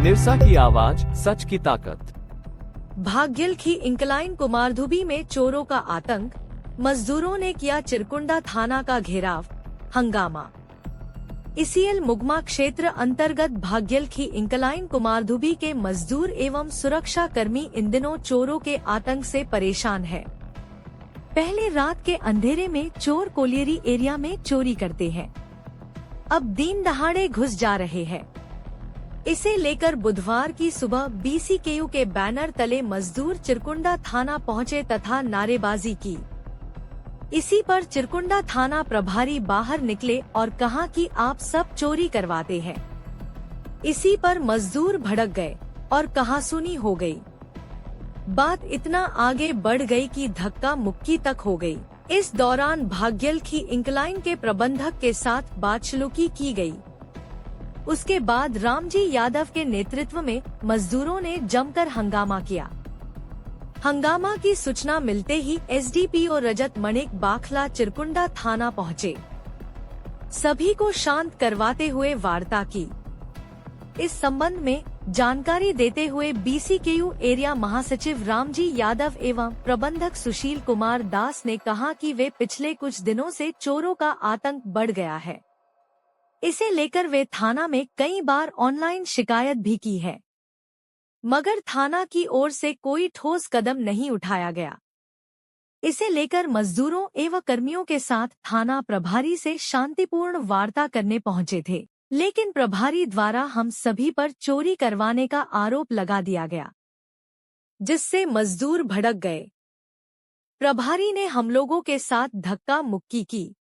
निरसा की आवाज, सच की ताकत। भाग्यल की इंक्लाइन कुमारधुबी में चोरों का आतंक, मजदूरों ने किया चिरकुंडा थाना का घेराव, हंगामा। इसीएल मुगमा क्षेत्र अंतर्गत भाग्यल की इंक्लाइन कुमारधुबी के मजदूर एवं सुरक्षा कर्मी इन दिनों चोरों के आतंक से परेशान है। पहले रात के अंधेरे में चोर कोलियरी एरिया में चोरी करते हैं, अब दिन दहाड़े घुस जा रहे हैं। इसे लेकर बुधवार की सुबह BCKU के बैनर तले मजदूर चिरकुंडा थाना पहुंचे तथा नारेबाजी की। इसी पर चिरकुंडा थाना प्रभारी बाहर निकले और कहा कि आप सब चोरी करवाते हैं। इसी पर मजदूर भड़क गए और कहासुनी हो गई। बात इतना आगे बढ़ गई कि धक्का मुक्की तक हो गई। इस दौरान भाग्यल की इंक्लाइन के प्रबंधक के साथ बातचीत की गई। उसके बाद रामजी यादव के नेतृत्व में मजदूरों ने जमकर हंगामा किया। हंगामा की सूचना मिलते ही SDPO रजत मणिक बाखला चिरकुंडा थाना पहुंचे। सभी को शांत करवाते हुए वार्ता की। इस संबंध में जानकारी देते हुए BCKU एरिया महासचिव रामजी यादव एवं प्रबंधक सुशील कुमार दास ने कहा कि वे पिछले कुछ दिनों से चोरों का आतंक बढ़ गया है। इसे लेकर वे थाना में कई बार ऑनलाइन शिकायत भी की है, मगर थाना की ओर से कोई ठोस कदम नहीं उठाया गया। इसे लेकर मजदूरों एवं कर्मियों के साथ थाना प्रभारी से शांतिपूर्ण वार्ता करने पहुंचे थे, लेकिन प्रभारी द्वारा हम सभी पर चोरी करवाने का आरोप लगा दिया गया, जिससे मजदूर भड़क गए। प्रभारी ने हम लोगों के साथ धक्का मुक्की की।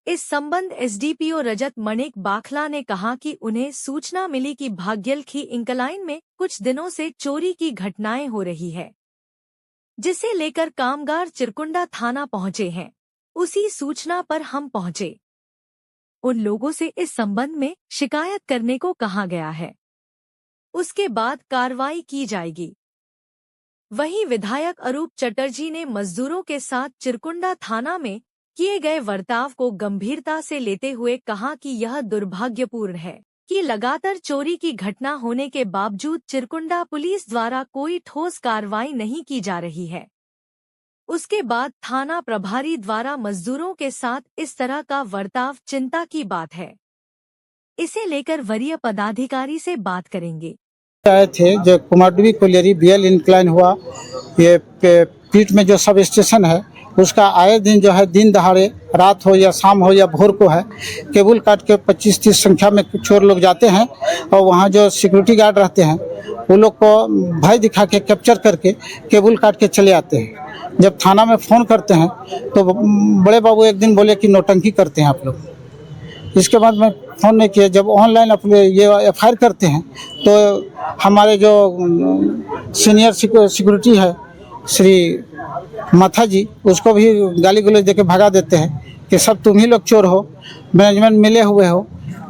इस संबंध SDPO रजत मणिक बाखला ने कहा कि उन्हें सूचना मिली कि भाग्यल की इंक्लाइन में कुछ दिनों से चोरी की घटनाएं हो रही है, जिसे लेकर कामगार चिरकुंडा थाना पहुंचे हैं। उसी सूचना पर हम पहुंचे। उन लोगों से इस संबंध में शिकायत करने को कहा गया है, उसके बाद कार्रवाई की जाएगी। वहीं विधायक अरूप चटर्जी ने मजदूरों के साथ चिरकुंडा थाना में किए गए बर्ताव को गंभीरता से लेते हुए कहा कि यह दुर्भाग्यपूर्ण है कि लगातार चोरी की घटना होने के बावजूद चिरकुंडा पुलिस द्वारा कोई ठोस कार्रवाई नहीं की जा रही है। उसके बाद थाना प्रभारी द्वारा मजदूरों के साथ इस तरह का बर्ताव चिंता की बात है। इसे लेकर वरीय पदाधिकारी से बात करेंगे। आए थे जो कुमारडुबी कोलियरी BL इंक्लाइन हुआ, ये पीठ में जो सब स्टेशन है उसका आए दिन जो है दिन दहाड़े रात हो या शाम हो या भोर को है, केबल काट के 25-30 संख्या में चोर लोग जाते हैं और वहाँ जो सिक्योरिटी गार्ड रहते हैं वो लोग को भय दिखा के कैप्चर करके केबल काट के चले आते हैं। जब थाना में फ़ोन करते हैं तो बड़े बाबू एक दिन बोले कि नौटंकी करते हैं आप लोग। इसके बाद मैं फ़ोन नहीं किया। जब ऑनलाइन अपने ये FIR करते हैं तो हमारे जो सीनियर सिक्योरिटी है श्री माथा जी, उसको भी गाली गलौज देके भगा देते हैं कि सब तुम ही लोग चोर हो, मैनेजमेंट मिले हुए हो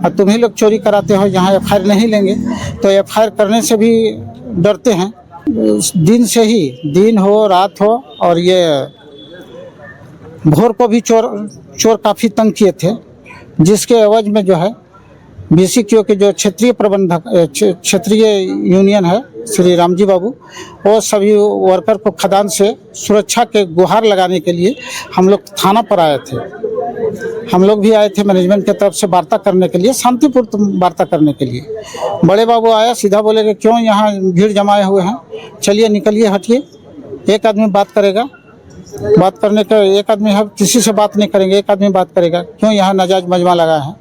और तुम ही लोग चोरी कराते हो, यहाँ FIR नहीं लेंगे। तो FIR करने से भी डरते हैं। दिन से ही, दिन हो रात हो, और ये भोर को भी चोर काफ़ी तंग किए थे, जिसके एवज में जो है BCKU के जो क्षेत्रीय प्रबंधक क्षेत्रीय यूनियन है श्री रामजी बाबू, वो सभी वर्कर को खदान से सुरक्षा के गुहार लगाने के लिए हम लोग थाना पर आए थे। हम लोग भी आए थे मैनेजमेंट की तरफ से वार्ता करने के लिए, शांतिपूर्ण वार्ता करने के लिए। बड़े बाबू आया, सीधा बोले कि क्यों यहाँ भीड़ जमाए हुए हैं, चलिए निकलिए, हटिए। एक आदमी बात करेगा, बात करने का एक आदमी है, किसी से बात नहीं करेंगे, एक आदमी बात करेगा, क्यों यहाँ नाजायज मजमा लगा है।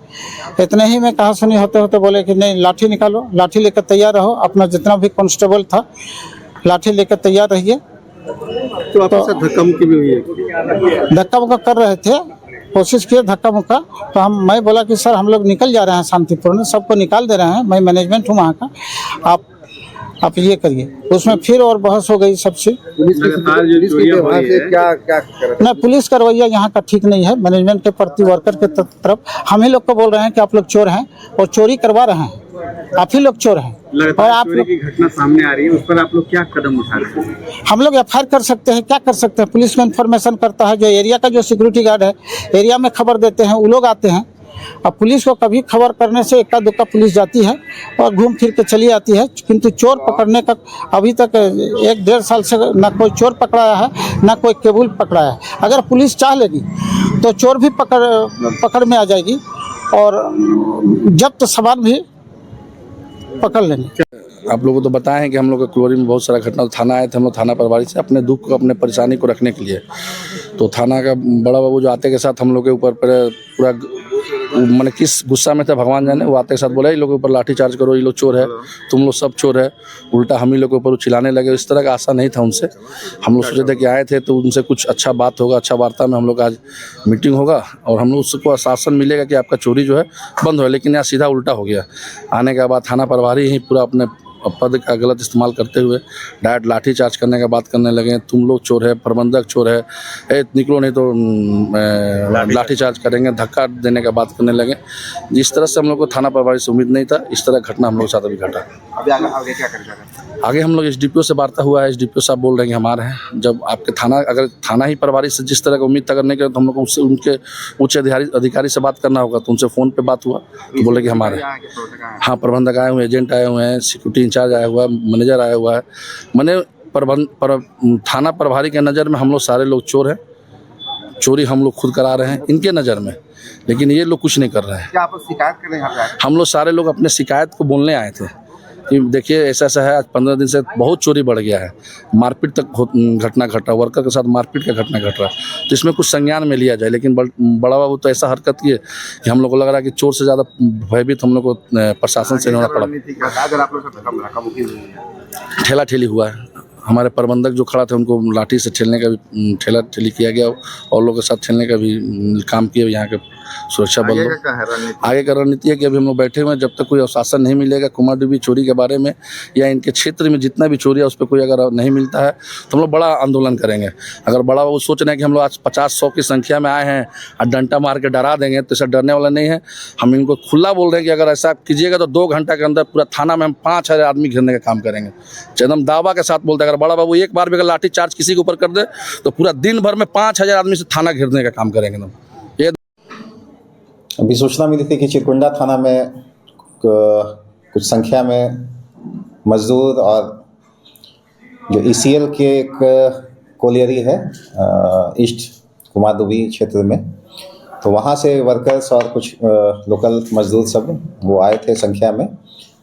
इतने ही में कहा सुनी होते होते बोले कि नहीं, लाठी निकालो, लाठी लेकर तैयार रहो, अपना जितना भी कांस्टेबल था लाठी लेकर तैयार रहिए। तो आपके साथ धक्का मुक्की भी हुई है? धक्का मुक्का कर रहे थे, कोशिश किए धक्का मुक्का, तो मैं बोला कि सर हम लोग निकल जा रहे हैं शांतिपूर्ण, सबको निकाल दे रहे हैं, मैं मैनेजमेंट हूँ वहाँ का, आप ये करिए। उसमें फिर और बहस हो गई सबसे। ना पुलिस का रवैया यहाँ का ठीक नहीं है, मैनेजमेंट के प्रति, वर्कर के तरफ। हम ही लोग को बोल रहे हैं कि आप लोग चोर हैं और चोरी करवा रहे हैं, आप ही लोग चोर हैं। और आप लोग की घटना सामने आ रही है, उस पर आप लोग क्या कदम उठा रहे हैं? हम लोग FIR कर सकते हैं, क्या कर सकते हैं। पुलिस में इंफॉर्मेशन करता है, जो एरिया का जो सिक्योरिटी गार्ड है एरिया में खबर देते हैं, वो लोग आते हैं, अब पुलिस को कभी खबर करने से इक्का दुक्का पुलिस जाती है और घूम फिर के चली आती है, किंतु चोर पकड़ने का अभी तक 1-1.5 साल से ना कोई चोर पकड़ाया है, ना कोई केबुल पकड़ाया है। अगर पुलिस चाह लेगी तो चोर भी पकड़ में आ जाएगी और जब्त सामान भी पकड़ लेंगे। आप लोगों को तो बताए हैं कि हम लोग के कुलवरी में बहुत सारा घटना, थाना आए थे हम लोग थाना प्रभारी से अपने दुख को, अपने परेशानी को रखने के लिए। तो थाना का बड़ा बाबू जो आते के साथ हम लोग के ऊपर पूरा मैंने किस गुस्सा में था भगवान जाने, वो आते के साथ बोला ये लोग के ऊपर लाठी चार्ज करो, ये लोग चोर है, तुम लोग सब चोर है। उल्टा हम ही लोग के ऊपर चिल्लाने लगे। इस तरह का आशा नहीं था उनसे। हम लोग सोचे थे कि आए थे तो उनसे कुछ अच्छा बात होगा, अच्छा वार्ता में हम लोग आज मीटिंग होगा और हम लोग उसको आश्वासन मिलेगा कि आपका चोरी जो है बंद हो। लेकिन यहाँ सीधा उल्टा हो गया। आने के बाद थाना प्रभारी ही पूरा अपने पद का गलत इस्तेमाल करते हुए डायरेक्ट लाठी चार्ज करने का बात करने लगे। तुम लोग चोर है, प्रबंधक चोर है, निकलो नहीं तो लाठी चार्ज करेंगे, धक्का देने का बात करने लगे। जिस तरह से हम लोग को थाना प्रभारी से उम्मीद नहीं था, इस तरह घटना हम लोग के साथ अभी घटा। अभी आगे क्या करेगा? आगे हम लोग एसडीपीओ से वार्ता हुआ है। एसडीपीओ साहब बोल रहे हैं कि हमारे हैं। जब आपके थाना, अगर थाना ही प्रभारी से जिस तरह का उम्मीद करने के, तो हम लोग को उससे उनके उच्च अधिकारी से बात करना होगा। तो उनसे फ़ोन पे बात हुआ तो बोले कि हमारे। हाँ, प्रबंधक आए हुए, एजेंट आए हुए हैं, सिक्योरिटी इंचार्ज आया हुआ है, मैनेजर आया हुआ है। मैंने थाना प्रभारी के नज़र में हम लोग सारे लोग चोर हैं। चोरी हम लोग खुद करा रहे हैं इनके नज़र में, लेकिन ये लोग कुछ नहीं कर रहे हैं। क्या आप शिकायत कर रहे हैं? हम लोग सारे लोग अपने शिकायत को बोलने आए थे कि देखिए ऐसा ऐसा है। आज 15 दिन से बहुत चोरी बढ़ गया है, मारपीट तक घटना घट रहा है, वर्कर के साथ मारपीट का घटना घट रहा है। तो इसमें कुछ संज्ञान में लिया जाए। लेकिन बड़ा बाबू तो ऐसा हरकत किए कि हम लोग को लग रहा है कि चोर से ज़्यादा भयभीत हम लोग को प्रशासन से होना पड़ा। ठेला ठेली हुआ है। हमारे प्रबंधक जो खड़ा थे उनको लाठी से ठेलने का भी, ठेला ठेली किया गया और लोगों के साथ ठेलने का भी काम किए यहाँ के सुरक्षा बल। आगे का रणनीति है कि अभी हम लोग बैठे हुए हैं, जब तक कोई आश्वासन नहीं मिलेगा कुमारडुबी चोरी के बारे में या इनके क्षेत्र में जितना भी चोरी है उस पर कोई अगर नहीं मिलता है तो हम लोग बड़ा आंदोलन करेंगे। अगर बड़ा वो सोच रहे हैं कि हम लोग आज 50-100 की संख्या में आए हैं और डंडा मार के डरा देंगे, तो ऐसा डरने वाला नहीं है। हम इनको खुला बोल रहे हैं कि अगर ऐसा कीजिएगा तो 2 घंटा के अंदर पूरा थाना में हम 5000 आदमी घेरने का काम करेंगे। एकदम दावा के साथ बोलते हैं, अगर बड़ा बाबू एक बार भी अगर लाठी चार्ज किसी के ऊपर कर दे तो पूरा दिन भर में 5000 आदमी से थाना घेरने का काम करेंगे। ये अभी सूचना मिली थी कि चिरकुंडा थाना में कुछ संख्या में मजदूर और जो ईसीएल के एक कोलियरी है ईस्ट कुमारडुबी क्षेत्र में, तो वहाँ से वर्कर्स और कुछ लोकल मजदूर सब वो आए थे संख्या में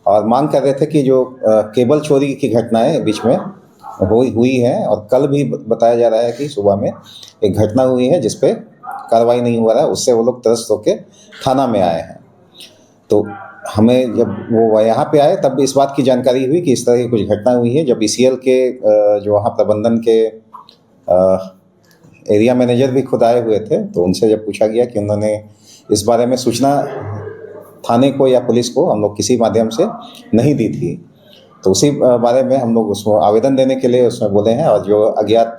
और मांग कर रहे थे कि जो केबल चोरी की घटनाएं बीच में हुई है और कल भी बताया जा रहा है कि सुबह में एक घटना हुई है जिस पे कार्रवाई नहीं हुआ है, उससे वो लोग त्रस्त होकर थाना में आए हैं। तो हमें जब वो यहाँ पे आए तब इस बात की जानकारी हुई कि इस तरह की कुछ घटना हुई है। जब ईसीएल के जो वहाँ प्रबंधन के एरिया मैनेजर भी खुद आए हुए थे, तो उनसे जब पूछा गया कि उन्होंने इस बारे में सूचना थाने को या पुलिस को हम लोग किसी माध्यम से नहीं दी थी, तो उसी बारे में हम लोग उसमें आवेदन देने के लिए उसमें बोले हैं। और जो अज्ञात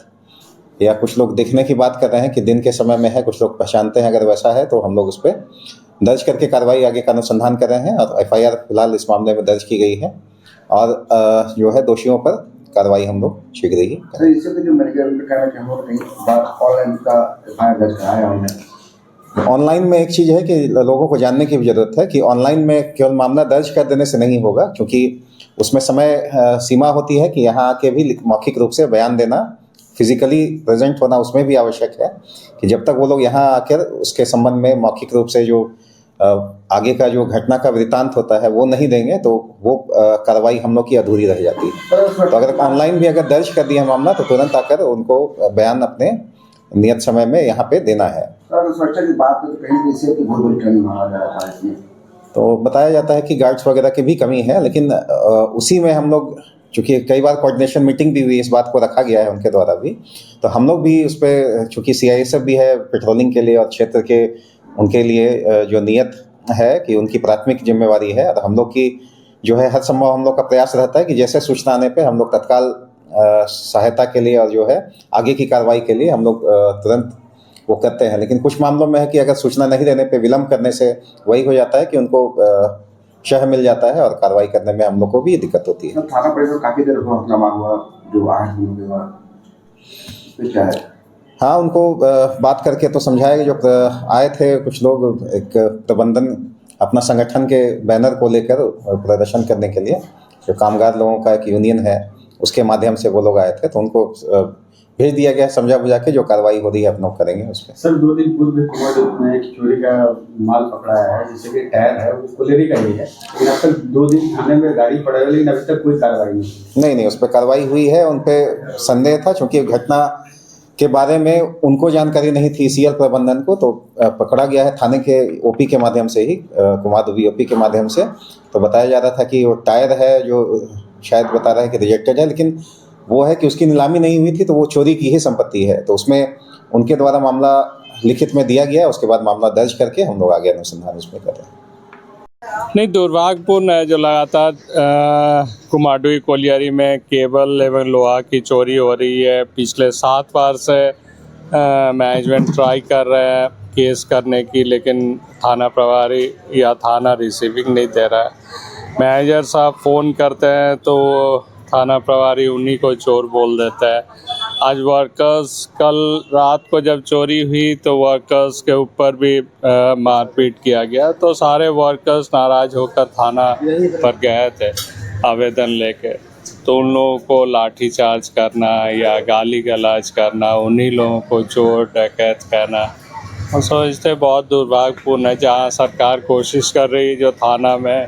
या कुछ लोग देखने की बात कर रहे हैं कि दिन के समय में है, कुछ लोग पहचानते हैं, अगर वैसा है तो हम लोग उस पर दर्ज करके कार्रवाई आगे का अनुसंधान कर रहे हैं और एफआईआर फिलहाल इस मामले में दर्ज की गई है और जो है दोषियों पर कार्रवाई हम लोग शीघ्र ही ऑनलाइन में एक चीज़ है कि लोगों को जानने की भी जरूरत है कि ऑनलाइन में केवल मामला दर्ज कर देने से नहीं होगा, क्योंकि उसमें समय सीमा होती है कि यहाँ आके भी मौखिक रूप से बयान देना, फिजिकली प्रेजेंट होना उसमें भी आवश्यक है कि जब तक वो लोग यहाँ आकर उसके संबंध में मौखिक रूप से जो आगे का जो घटना का वृत्तांत होता है वो नहीं देंगे तो वो कार्रवाई हम लोग की अधूरी रह जाती है। तो अगर ऑनलाइन भी अगर दर्ज कर दिया मामला तो तुरंत आकर उनको बयान अपने नियत समय में यहाँ पे देना है। तो बताया जाता है कि गार्ड्स वगैरह की भी कमी है, लेकिन उसी में हम लोग चूँकि कई बार कोऑर्डिनेशन मीटिंग भी हुई, इस बात को रखा गया है उनके द्वारा भी, तो हम लोग भी उस पर चूँकि सीआईएसएफ भी है पेट्रोलिंग के लिए और क्षेत्र के उनके लिए जो नियत है कि उनकी प्राथमिक जिम्मेवारी है, और हम लोग की जो है हर संभव हम लोग का प्रयास रहता है कि जैसे सूचना आने पे हम लोग तत्काल सहायता के लिए और जो है आगे की कार्रवाई के लिए हम लोग तुरंत वो करते हैं। लेकिन कुछ मामलों में है कि अगर सूचना नहीं देने पे विलम्ब करने से वही हो जाता है कि उनको शह मिल जाता है और कार्रवाई करने में हम लोग को भी दिक्कत होती है। थाना परिसर काफी देर हुआ जो आज क्या है हाँ, उनको बात करके तो समझाया कि जो आए थे कुछ लोग एक प्रबंधन अपना संगठन के बैनर को लेकर प्रदर्शन करने के लिए, जो कामगार लोगों का एक यूनियन है उसके माध्यम से वो लोग आए थे, तो उनको भेज दिया गया समझा बुझा के, जो कार्रवाई हो रही है अपना करेंगे उस पर। सर 2 दिन पूर्व कुमारडूबी में एक चोरी का माल पकड़ा है, जैसे कि टायर है वो कोलेरी का ही है, लेकिन अब तक 2 दिन थाने में गाड़ी पड़ा है लेकिन अभी तक कोई कार्रवाई नहीं। उस पर कार्रवाई हुई है। उन पर संदेह था, चूंकि घटना के बारे में उनको जानकारी नहीं थी ईसीएल प्रबंधन को, तो पकड़ा गया है थाने के ओपी के माध्यम से ही, कुमारडूबी ओपी के माध्यम से। तो बताया जा रहा था कि वो टायर है जो शायद बता रहा है कि रिजेक्टेड है, लेकिन वो है कि उसकी नीलामी नहीं हुई थी, तो वो चोरी की ही संपत्ति है। तो उसमें उनके द्वारा मामला लिखित में दिया गया है, उसके बाद मामला दर्ज करके हम लोग आगे अनुसंधान इसमें कर रहे हैं। नहीं, दुर्भाग्यपूर्ण है जो लगातार कुमारडूबी कोलियरी में केबल एवं लोहा की चोरी हो रही है। पिछले 7 बार से मैनेजमेंट ट्राई कर रहे हैं केस करने की, लेकिन थाना प्रभारी या थाना रिसीविंग नहीं दे रहा है। मैनेजर साहब फ़ोन करते हैं तो थाना प्रभारी उन्हीं को चोर बोल देता है। आज वर्कर्स, कल रात को जब चोरी हुई तो वर्कर्स के ऊपर भी मारपीट किया गया, तो सारे वर्कर्स नाराज़ होकर थाना पर गए थे आवेदन लेके। तो उन लोगों को लाठी चार्ज करना या गाली गलौज करना, उन्हीं लोगों को चोर डकैत कहना, हम समझते बहुत दुर्भाग्यपूर्ण है। जहाँ सरकार कोशिश कर रही है जो थाना में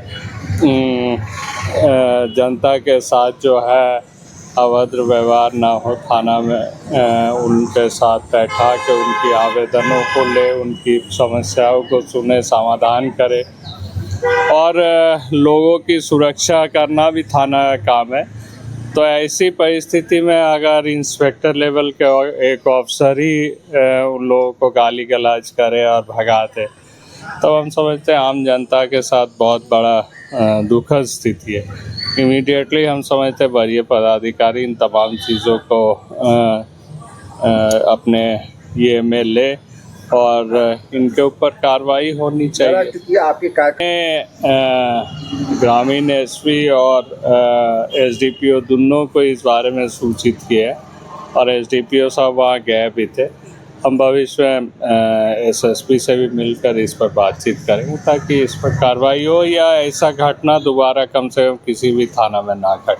जनता के साथ जो है अभद्र व्यवहार ना हो, थाना में उनके साथ बैठा के उनकी आवेदनों को ले, उनकी समस्याओं को सुने, समाधान करे, और लोगों की सुरक्षा करना भी थाना का काम है। तो ऐसी परिस्थिति में अगर इंस्पेक्टर लेवल के एक ऑफिसर ही उन लोगों को गाली गलौज करे और भगा दे, तो हम समझते हैं आम जनता के साथ बहुत बड़ा दुखद स्थिति है। इमीडिएटली हम समझते हैं वरीय पदाधिकारी इन तमाम चीज़ों को अपने ये में ले और इनके ऊपर कार्रवाई होनी चाहिए। क्योंकि आपके ग्रामीण एसपी और एसडीपीओ दोनों को इस बारे में सूचित किया है, और एसडीपीओ साहब वहाँ गए भी थे। हम भविष्य में एसएसपी से भी मिलकर इस पर बातचीत करेंगे ताकि इस पर कार्रवाई हो या ऐसा घटना दोबारा कम से कम किसी भी थाना में ना घटे।